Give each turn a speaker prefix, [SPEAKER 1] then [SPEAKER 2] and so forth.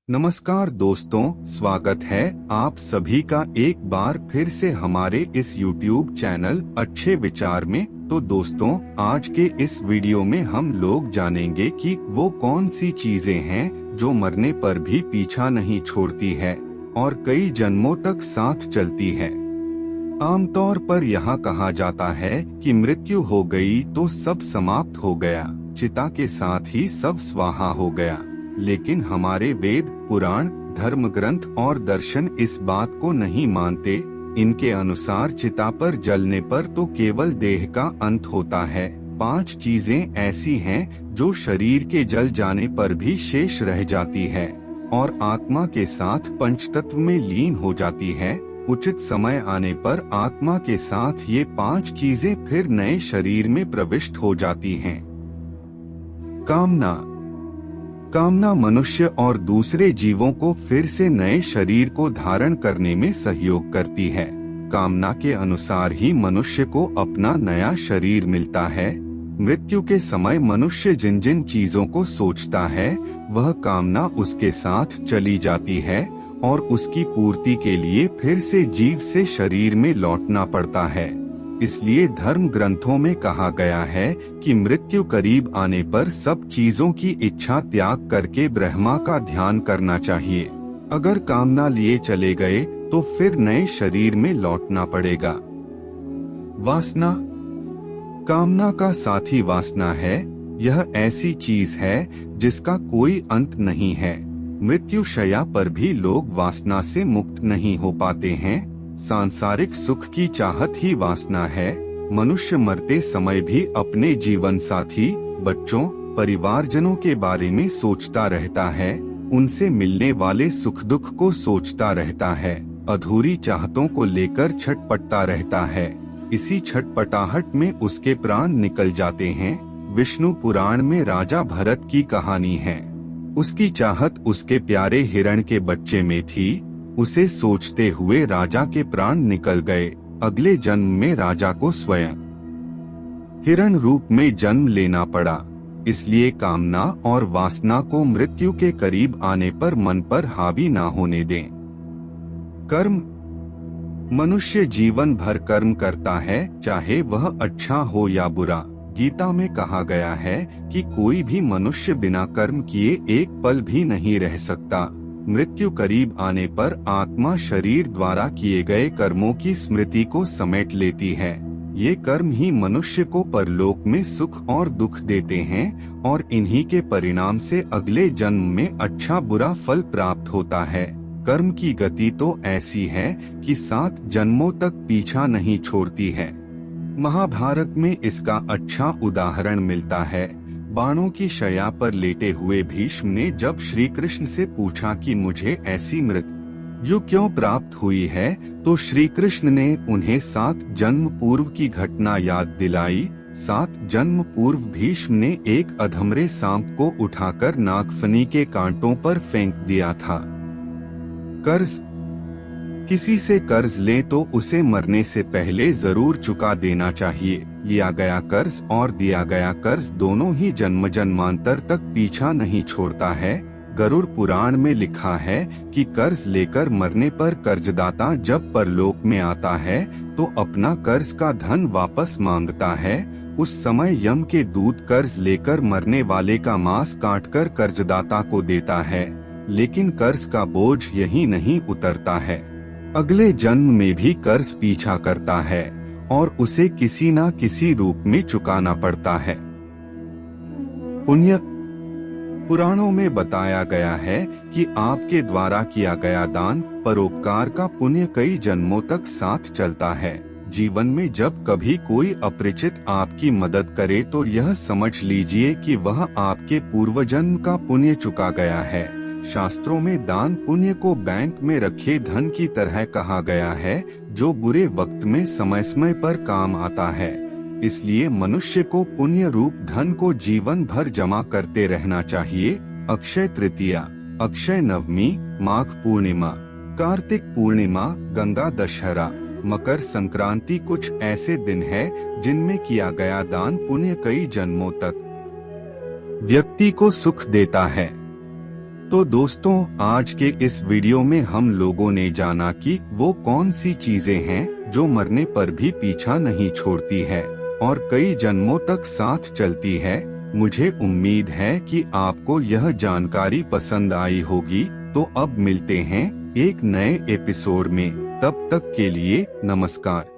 [SPEAKER 1] नमस्कार दोस्तों, स्वागत है आप सभी का एक बार फिर से हमारे इस YouTube चैनल अच्छे विचार में। तो दोस्तों, आज के इस वीडियो में हम लोग जानेंगे कि वो कौन सी चीजें हैं जो मरने पर भी पीछा नहीं छोड़ती है और कई जन्मों तक साथ चलती है। आमतौर पर यहाँ कहा जाता है कि मृत्यु हो गई तो सब समाप्त हो गया, चिता के साथ ही सब स्वाहा हो गया। लेकिन हमारे वेद, पुराण, धर्म ग्रंथ और दर्शन इस बात को नहीं मानते। इनके अनुसार चिता पर जलने पर तो केवल देह का अंत होता है। 5 चीजें ऐसी हैं जो शरीर के जल जाने पर भी शेष रह जाती है और आत्मा के साथ पंचतत्व में लीन हो जाती है। उचित समय आने पर आत्मा के साथ ये 5 चीजें फिर नए शरीर में प्रविष्ट हो जाती हैं। कामना मनुष्य और दूसरे जीवों को फिर से नए शरीर को धारण करने में सहयोग करती है। कामना के अनुसार ही मनुष्य को अपना नया शरीर मिलता है। मृत्यु के समय मनुष्य जिन जिन चीजों को सोचता है वह कामना उसके साथ चली जाती है और उसकी पूर्ति के लिए फिर से जीव से शरीर में लौटना पड़ता है। इसलिए धर्म ग्रंथों में कहा गया है कि मृत्यु करीब आने पर सब चीजों की इच्छा त्याग करके ब्रह्मा का ध्यान करना चाहिए। अगर कामना लिए चले गए तो फिर नए शरीर में लौटना पड़ेगा। वासना, कामना का साथी वासना है। यह ऐसी चीज है जिसका कोई अंत नहीं है। मृत्यु शैया पर भी लोग वासना से मुक्त नहीं हो पाते हैं। सांसारिक सुख की चाहत ही वासना है। मनुष्य मरते समय भी अपने जीवन साथी, बच्चों, परिवारजनों के बारे में सोचता रहता है। उनसे मिलने वाले सुख दुख को सोचता रहता है। अधूरी चाहतों को लेकर छटपटता रहता है। इसी छटपटाहट में उसके प्राण निकल जाते हैं। विष्णु पुराण में राजा भरत की कहानी है। उसकी चाहत उसके प्यारे हिरण के बच्चे में थी। उसे सोचते हुए राजा के प्राण निकल गए। अगले जन्म में राजा को स्वयं हिरण रूप में जन्म लेना पड़ा। इसलिए कामना और वासना को मृत्यु के करीब आने पर मन पर हावी ना होने दें। कर्म, मनुष्य जीवन भर कर्म करता है, चाहे वह अच्छा हो या बुरा। गीता में कहा गया है कि कोई भी मनुष्य बिना कर्म किए एक पल भी नहीं रह सकता। मृत्यु करीब आने पर आत्मा शरीर द्वारा किए गए कर्मों की स्मृति को समेट लेती है। ये कर्म ही मनुष्य को परलोक में सुख और दुख देते हैं और इन्हीं के परिणाम से अगले जन्म में अच्छा बुरा फल प्राप्त होता है। कर्म की गति तो ऐसी है कि 7 जन्मों तक पीछा नहीं छोड़ती है। महाभारत में इसका अच्छा उदाहरण मिलता है। बाणों की शैया पर लेटे हुए भीष्म ने जब श्री कृष्ण से पूछा कि मुझे ऐसी मृत्यु क्यों प्राप्त हुई है, तो श्री कृष्ण ने उन्हें 7 जन्म पूर्व की घटना याद दिलाई। 7 जन्म पूर्व भीष्म ने एक अधमरे सांप को उठाकर नागफनी के कांटों पर फेंक दिया था। कर्ज, किसी से कर्ज लें तो उसे मरने से पहले जरूर चुका देना चाहिए। लिया गया कर्ज और दिया गया कर्ज दोनों ही जन्म जन्मांतर तक पीछा नहीं छोड़ता है। गरुड़ पुराण में लिखा है कि कर्ज लेकर मरने पर कर्जदाता जब परलोक में आता है तो अपना कर्ज का धन वापस मांगता है। उस समय यम के दूत कर्ज लेकर मरने वाले का मांस काटकर कर्जदाता को देता है, लेकिन कर्ज का बोझ यही नहीं उतरता है। अगले जन्म में भी कर्ज पीछा करता है और उसे किसी न किसी रूप में चुकाना पड़ता है। पुण्य, पुराणों में बताया गया है कि आपके द्वारा किया गया दान, परोपकार का पुण्य कई जन्मों तक साथ चलता है। जीवन में जब कभी कोई अपरिचित आपकी मदद करे तो यह समझ लीजिए कि वह आपके पूर्व जन्म का पुण्य चुका गया है। शास्त्रों में दान पुण्य को बैंक में रखे धन की तरह कहा गया है, जो बुरे वक्त में समय समय पर काम आता है। इसलिए मनुष्य को पुण्य रूप धन को जीवन भर जमा करते रहना चाहिए। अक्षय तृतीया, अक्षय नवमी, माघ पूर्णिमा, कार्तिक पूर्णिमा, गंगा दशहरा, मकर संक्रांति कुछ ऐसे दिन हैं जिनमें किया गया दान पुण्य कई जन्मों तक व्यक्ति को सुख देता है। तो दोस्तों, आज के इस वीडियो में हम लोगों ने जाना कि वो कौन सी चीजें हैं जो मरने पर भी पीछा नहीं छोड़ती है और कई जन्मों तक साथ चलती है। मुझे उम्मीद है कि आपको यह जानकारी पसंद आई होगी। तो अब मिलते हैं एक नए एपिसोड में। तब तक के लिए नमस्कार।